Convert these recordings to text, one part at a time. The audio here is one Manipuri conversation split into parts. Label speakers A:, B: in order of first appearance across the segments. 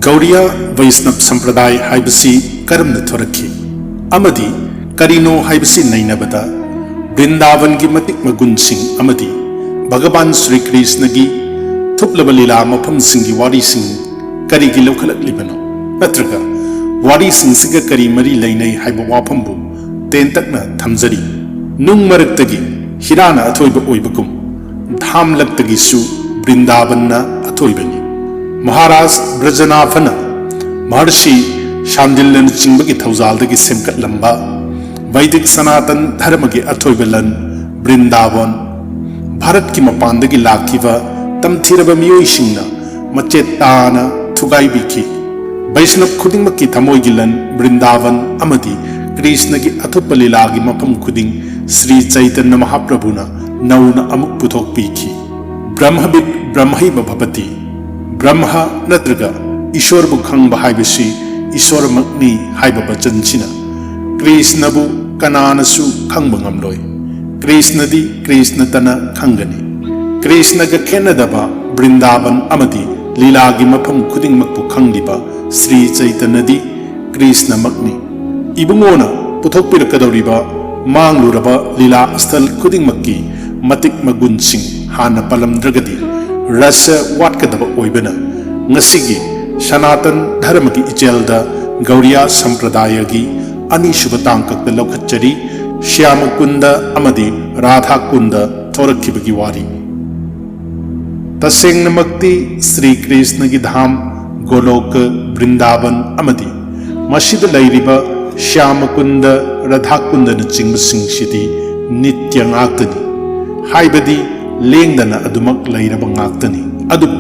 A: गौड़िया वैष्णव संप्रदाय हाइबसी करम थोरखी अमदी करीनो हाइबसी नैनबदा वृंदावन की मतिक मगुन सिंह अमदी भगवान श्री कृष्ण की थुपलब लीला मफम सिंह की वारी सिंह करी की लौखलकलिबनो नत्रगा वारी सिंह सिग करी मरी लेनै हाइब वाफमबु तेन तकना थमजरी नुंग मरक्तगी हिराना अथोइब ओइबकुम धाम लक्तगिसु वृंदावनना अथोइबनी महाराज ब्रजनाभन महर्षि शांडिल्यन चिंब की थौजाल की सेमकट लंबा वैदिक सनातन धर्म के अथोइब लन वृंदावन भारत की मपान की लाखिब तमथिरब मियोइसिंगना मचेत ताना थुगाइबिखी वैष्णव खुदिंग की थमोई की लन वृंदावन अमदी कृष्ण की अथुप लीला की मफम खुदिंग श्री चैतन्य महाप्रभुना नौना अमुक पुथोकपीखी ब्रह्मविद ब्रह्मैव भवति ब्रह्म नत्रगा ईश्वर बुखंग हाइबसी ईश्वर मक्नी हाइब वचनसिना कृष्णबु कनानसु खंग ngамलोय कृष्णदी कृष्ण तना खंगनी कृष्ण ग खेनदबा वृंदावन अमदी लीला की मफम खुदिंग मक्पु खंगिबा श्री चैतन्यदी कृष्ण मक्नी इबुंगोना पुथोकपिरकदौरिबा मांगलुरबा लीला स्थल खुदिंग मक्की मतिक मगुन सिंह हाना पलमद्रगदी रस वाटकदब ओइबना ngasiगी सनातन धर्म की इचेलदा गौड़िया संप्रदाय की अनिशुभ तांकक लौखचरी श्याम कुंद अमदी राधा कुंद थोरखिबगी वारी तसेंगनमक्ति श्री कृष्ण की धाम गोलोक वृंदावन अमदी मसिद लैरिबा श्याम कुंद राधा कुंद चिंग सिंगसिदी नित्य ngakतनी हाइबदी लेंदना अदुमक लैरब ngakतनी अदुबु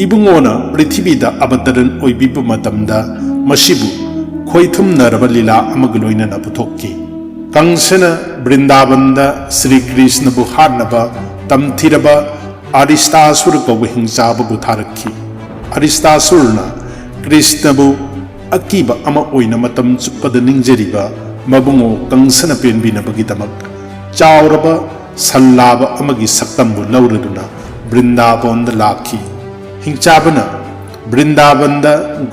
A: इबुंगोना पृथ्वीदा अवतरण ओइबिब मतमदा मसिबु खोइथुमनरब लीला अमग लोइनना पुथोक्की कंसना वृंदावनदा श्री कृष्णबु हारनब तमथिरब अरिष्टासुर कौब हिंसाबु थारक्खी अरिष्टासुरना कृष्णबु अकीब अमा ओइना मतम चुप्पद निंगजरिब मबुंगो कंसना पेनबिनबगिदमक चावरब सल्लाब अमगी सक्तम्बु लौरदुना वृंदावन लाखी हिंचाबना वृंदावन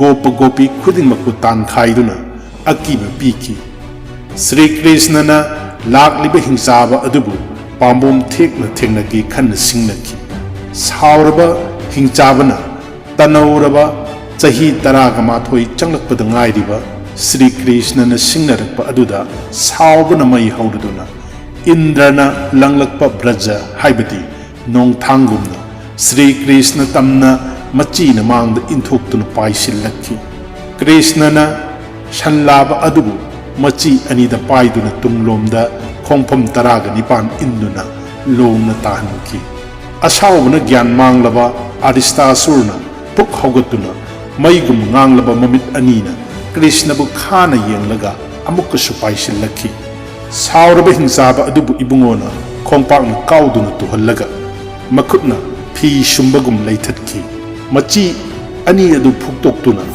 A: गोप गोपी खुदिंगमकु तानखाइदुना अकीब पीखी श्री कृष्णना लाक्लिब हिंचाब अदुबु पाम्बोम थेकना थेंगनगी खन सिंगनकी सावरब हिंचाबना तनौरब चही 18 चंगलकपद ngairiba श्री कृष्णना सिंगनरप अदुदा सावबना मई हौरदुना इंद्रना लंगलकप ब्रज हाइबदी नोंगथांगुमना श्री कृष्ण तमना मचीन मांग इंथोक्तुन पाइसिल्लखी कृष्णना शनलाब अदुबु मची अनिद पाइदुना तुंगलोमदा खोंफम 19 इंदुना लोमना ताहनकी असावबना ज्ञान मांगलबा अरिष्टासुरना पुक हौगतुना मईगुम nganglaba ममित अनीना कृष्णबु खाना येंगलगा अमुकसु पाइसिल्लखी सावरब हिंसाब अदुबु इबुंगोना खोंपाकना काउदुना तुहल्लगा मखुटना फी शुंबगुम लैथटकी मची अनी अदु फुक्तोक्तुना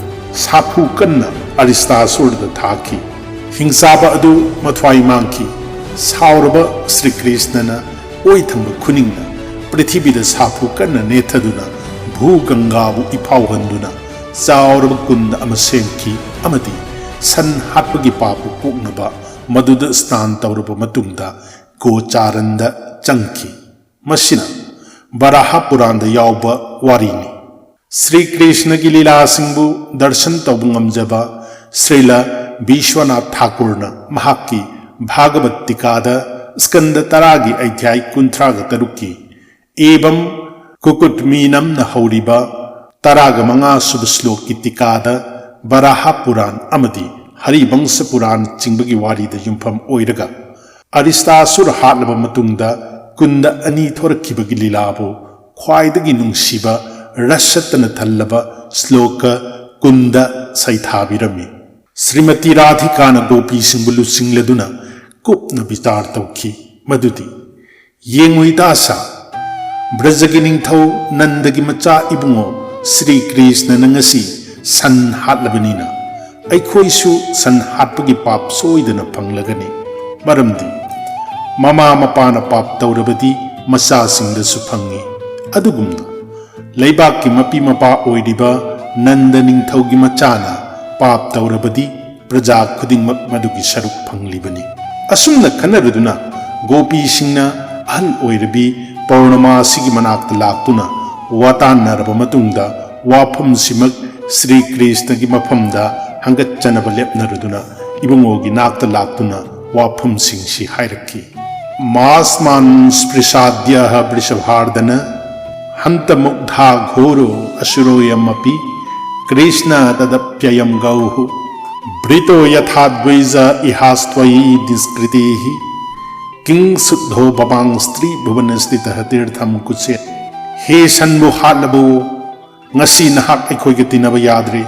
A: साफु कन्ना अरिष्टासुरदा थाकी हिंसाब अदु मथ्वाई मांकी सावरब श्री कृष्णना ओइथंब खुनिंगना पृथ्वीदा साफु कन्ना नेथदुना भू गंगाबु इफावहंदुना चावरब कुंद अमा सेमकी अमदी सन हाटपगी पापु पोक्नबा मदुद स्नान तौरब मतुंगदा गोचारंदा चंकी मसिना बराहा पुराण यावब वारीनी श्री कृष्ण की लीला सिंबु दर्शन तौब ngamjaba श्रीला विश्वनाथ ठाकुरना महाकी भागवत टीकादा स्कंद 10 की अध्याय 33 की एवं कुकुट मीनम न हौरिबा 15 सुब श्लोक की टीकादा बराहा पुराण अमदी हरिवंश पुराण चिंबगी वारीदा युमफम ओइरगा अरिष्टासुर हाटलब मतुंगदा कुंद अनी थोरखिबगी लीलाबु ख्वाइदगी नुंगसिबा रसतन थल्लबा श्लोक कुंद सैथाबिरमी श्रीमती राधिकाना गोपी सिंबुलु सिंगलदुना कुपना विचार तौखी मदुदी येंगुइदासा ब्रजगी निंगथौ नंदगी मचा इबुंगो श्री कृष्ण नंगसी सन हाटलबनीना अखोइसु सन हाटपगी पाप सोइदना फंगलगनी मरमदी ममा मपाना पाप तौरबदी मचा सिंगदसु फंगी अदुगुमना लेबाक की मपी मपा ओइरिबा नंद निंथौगी मचाना पाप तौरबदी प्रजा खुदिंगमक मदुगी सरुक फंगलिबनी असुमना खनरदुना गोपी सिंहना अहल ओइरबी पौर्णमासीगी मनाक्त लाक्तुना वातानरब मतुंगदा वाफम सिमक श्री कृष्ण की मफमदा हंगच्चनब लेपनरदुना इबुंगोगी नाक्त लाक्तुना वाफम सिंहसी हायरकी मासमान स्पृशाद्य वृषभार्दन हंत मुग्धा घोरो असुरोयमपि कृष्ण तदप्ययम गौः भृतो यथा द्वैज इहास्त्वयि निष्कृतिः किं शुद्धो बबांग स्त्री भुवन स्थित तीर्थम कुचे हे सन्बु हालबो ngasi nahak aikoi ge tinaba yadre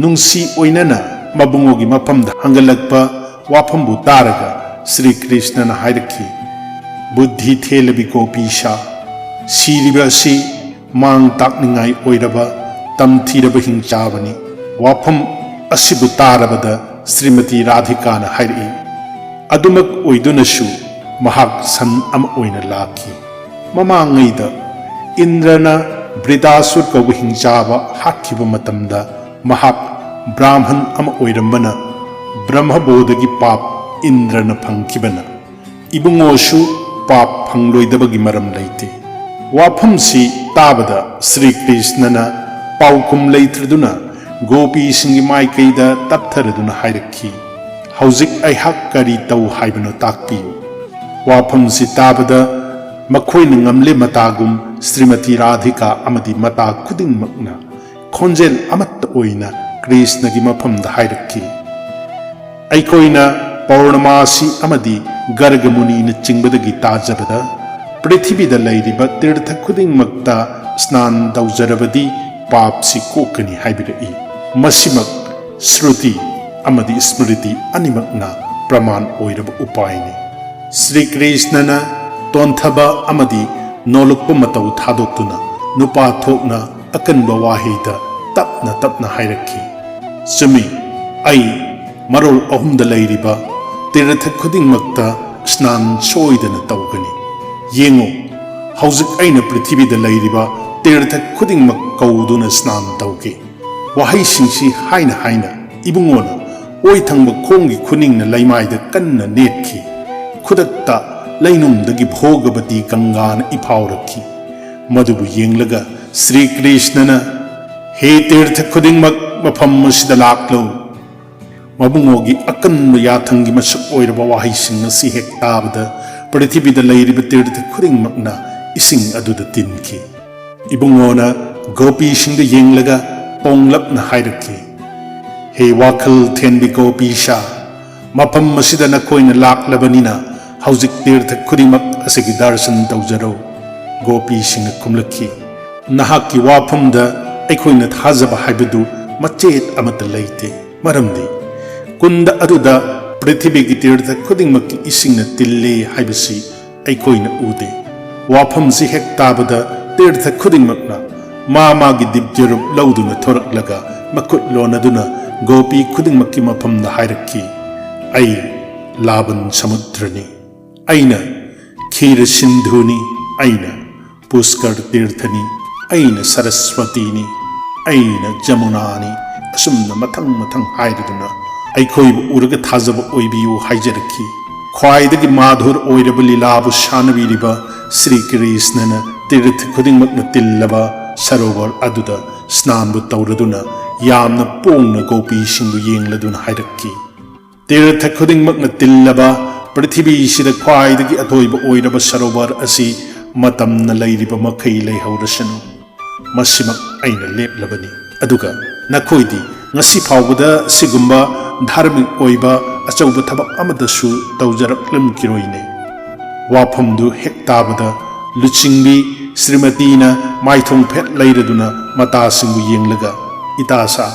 A: nungsi oinana mabungogi mafamda hangalakpa wafambu taraga Sri Krishna na hairaki buddhi thelabi gopisha siriba si mang takningai oiraba tamthiraba hingchabani wafam asibu tarabada Srimati Radhika na hairi adumak oidunashu mahak san am oina laki mamangaida Indrana Bridasur Kawu Hingchaba Hatkiba Matamda Mahap Brahman Ama Oirambana Brahma Bodagi Pap Indrana Pankibana Ibungoshu Pap Pangloidabagi Maram Laiti Wapamsi Tabada Sri Krishnana Paukum Laitraduna Gopi Singi Maikaida Taptaraduna Hairaki Hauzik Aihak Kari Tau Haibano Takpi Wapamsi Tabada Makoy Ngamle Matagum Srimati Radhika amadi mata khuding makna khonjel amat oina Krishna gi mafamda hairaki aikoina Paurnamasi amadi Gargamuni na chingbadagi tajabada prithibida lairiba tirtha khuding makta snan daujarabadi papsi kokani haibirai masimak shruti amadi smriti animakna praman oiraba upaini Sri Krishna na tonthaba amadi Nolukpa matau thadotuna nupa thokna akanba wahida tapna hairaki sumi ai marol ahumda lairiba tirtha khuding makta snan soidana tawgani yengo hauzik aina prithibida lairiba tirtha khuding mak kauduna snan tawge wahai singsi haina ibungona oi thangba khongi khuningna laimaida kanna netki khudakta Lainumdagi Bhogavati Gangana Ipauraki Madubu Yenglaga Sri Krishnana He Tirtha Khudingmak Mafam Masida Laklo Mabungogi Akanba Yathangi Masak Oiraba Wahising Nasi Hek Tabada Prithibida Lairiba Tirtha Khudingmakna Ising Aduda Tinki Ibungona Gopi Shinga Yenglaga Ponglapna Hairaki He Wakal Tenbi Gopi Sha Mafam Masida Nakoina Laklabanina Hauzik tirtha khurimak asigi darshan tawjaro Gopi Singha kumlaki Nahaki wafamda aikoina thajaba haibadu machet amata laite maramdi kunda aduda prithibigi tirtha khudingmakki isingna tille haibasi aikoina ude wafamsi hek tabada tirtha khudingmakna magi dibjarup lauduna thoraklaga makut lonaduna Gopi khudingmakki mafamda hairaki ai laban samudrani Aina Khira Sindhuni Aina Puskar Tirthani Aina Saraswati ni Aina Jamunani Asumna Matang Haiduna Aikoib Uraga Thazaba Oibiu Haijaraki Khwaidagi Madhur Oirabali Labu Shanaviriba Sri Krishnana Tirth Khuding Maknatillaba Sarovar Aduda Snanbu Tauraduna Yamna Pongna Gopi Shingu Yengladuna Hairaki Tirth Khuding Maknatillaba Prithibi Shida Khwaidagi Athoiba Oiraba Sarovar Asi Matamna Lairiba Makai Leihorasanu Masimak Aina Leplabani Aduga Nakoidi Ngasi Pawada Sigumba Dharmik Oiba Achauba Tabak Amadasu Taujarak Lim Kiroine Wapamdu Hektabada Luchingbi Srimatina Maithong Pet Lairaduna Mata Singu Yenglaga Itasa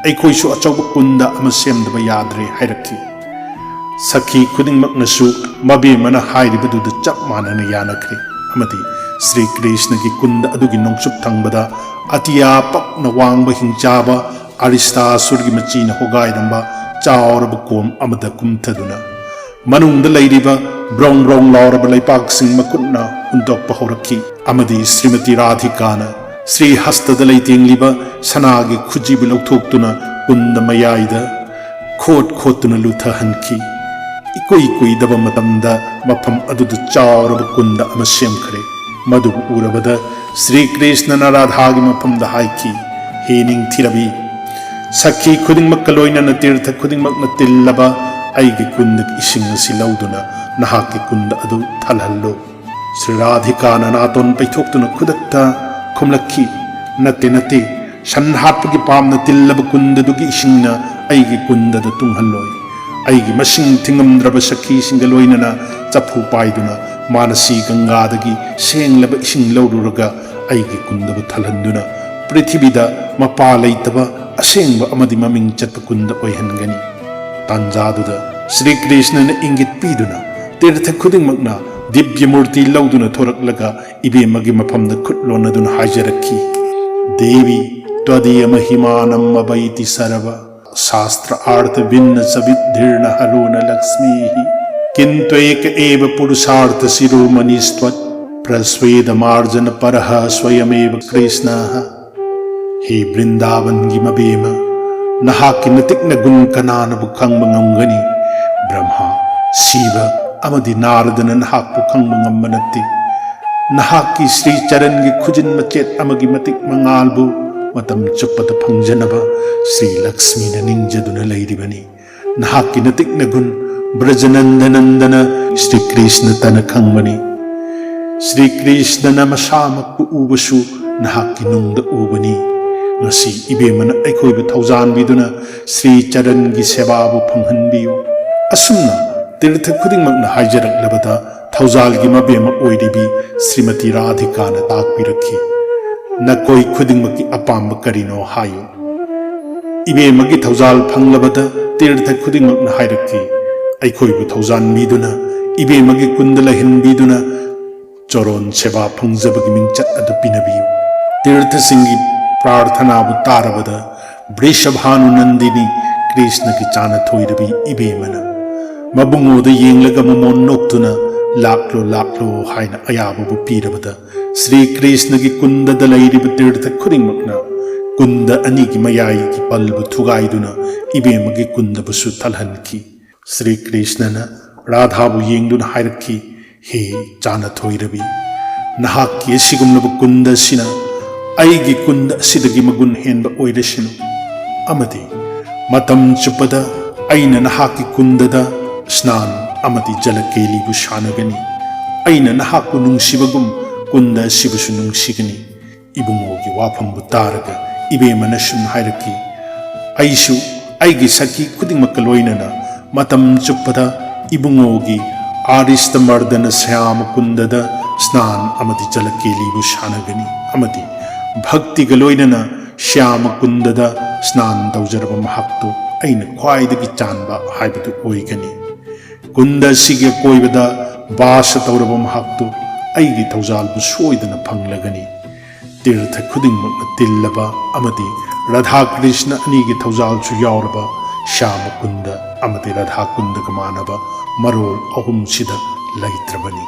A: Aikoisu Achauba Kunda Amasemdaba Yadre Hairaki Sakhi Khudingmak Nasu Mabi Mana Hairibudu the Chapmana Yanakri Amati Sri Krishna ki Kunda Adugi Nongsup Tangbada Atiya Pak Nawangba Hinchaba Arista Surgi Machina Hogaidamba Chaurabakum Amada Kumtaduna Manung the Ladyba Brong Lauraba Laipak Sing Makutna Undok Pahoraki Amadi Srimati Radhikana Shri हस्तद लेतेंगलिबा सनागी खुजीबु लौथोक्तुना कुंद मयाइदा खोट खोतुना लुथहनखी इकुई कुईदब मतमदा मफम अदुद चावरब कुंद अमा सेमखरे मदुबु उरबदा श्री कृष्ण राधागी मफमदा हाइकी हे निंगथिरबी सखी खुदिंगमक लोइनना तीर्थ खुदिंगमक तिल्लबा आइगे कुंद इसिंग असि लौदुना नहाकी कुंद अदु थलहल्लो श्री राधिका नातोन पैथोक्तुना खुदक्ता खुमलक्खी नते नते सन्हापगी पामना तिल्लब कुंददुगी इसिंगना आइगे कुंददा तुंगहल्लोय आइगे मसिंग थिंगमद्रब सखी सिंग लोइनना चफु पाइदुना मानसी गंगादगी सेंगलब इसिंग लौरुरगा आइगे कुंदबु थलहंदुना पृथ्वीदा मपा लैतबा असेंब अमदि ममिंग चतप कुंद ओइहनगनी तांजादुदा श्री कृष्णन इंगित पीदुना तीर्थ खुदिंगमकना दिव्य मूर्ति लौदुना थोरकलगा इबेमगी मफमद खुटलोनदुना हाजरखी देवी त्वदीय महिमानम अबैति सर्व शास्त्र आर्थ भिन्न सविद्धीर्ण हरुण लक्ष्मी किंतु एक एव पुरुषार्थ शिरोमणिस्त्वत् प्रस्वेद मार्जन परः स्वयमेव कृष्णः हे वृंदावन की मबेम नहाकी नतिक्न गुण कनानबु खंग ngамगनी ब्रह्मा शिव अमदि नारदन नहाकु खंग ngam नत्ते नहाकी श्री चरण की खुजिन मचेत अमगी मतिक मंगालबु मतम चुप्पत फंगजनब श्री लक्ष्मी निंगजदुन लैरिबनी नहाकी नतिक्न गुण ब्रजनंदनंदन श्री कृष्ण तन खंगबनी Shri Krishna नमसामक उबसु नहाकी नुंगद उबनी ngasi ibemana aikhoibu thaujanbiduna Shri चरण की सेवाबु फंगहनबियु असुमना तीर्थ खुदिंगमकना हाइजरक्लबदा थौजालगी मबेमा ओइरिबी श्रीमती राधिकाना ताकपिरखी नकोई खुदिंगमकी अपाम्ब करिनो हायो इबेमगी थौजाल फंगलबदा तीर्थ खुदिंगमकना हाइरखी aikhoibu थौजानबीदुना इबेमगी कुंदला हिनबीदुना चोरोन सेवा फंगजबगी मिंगचत अदु पिनबियु तीर्थ सिंगी प्रार्थना तारबद वृषभानु नंदिनी कृष्ण की चान थोइरबी इबेमना मबुंगोद येंगलग ममोन नोक्तुना लाक्लो लाक्लो हाइना अयाबु पीरबद श्री कृष्ण की कुंदद लैरिब तीर्थ खुदिंगमकना कुंद अनि की मयाई की पल्बु थुगाइदुना इबेमगी कुंदबुसु थलहनखी श्री कृष्णना राधाबु येंगदुना हाइरखी हे चान थोइरबी नहाकी सिगुमनबु कुंदसिना आइगी कुंद सिदगी मगुन हेनब ओइरसिनु अमदि मतम चुपदा आइना नहाकी कुंददा स्नान अमदि जलकेलीबु सानगनी आइना नहाकु नुंसिबगुम कुंद सिबुसु नुंसिगनी इबुंगोगी वाफमबु तारगा इबेमना सुम हाइरकी आइसु आइगी सखी खुदिंगमक लोइनना मतम चुपदा इबुंगोगी आरिष्ट मर्दन श्याम कुंददा स्नान अमदि जलकेलीबु सानगनी अमदि भक्ति गलोइनना श्याम कुंदद स्नान तौजरब महक्तु अइन ख्वाइदगी चानबा हाइबदु ओइगनी कुंद सिगे कोइबदा बास तौरब महक्तु अइगी थौजालबु सोइदना फंगलगनी तीर्थ खुदिंगमक तिल्लबा अमदि राधा कृष्ण अनिगी थौजालसु यावरबा श्याम कुंद अमदि राधा कुंद गमानबा मरोल अहुम सिदा लैत्रबनी।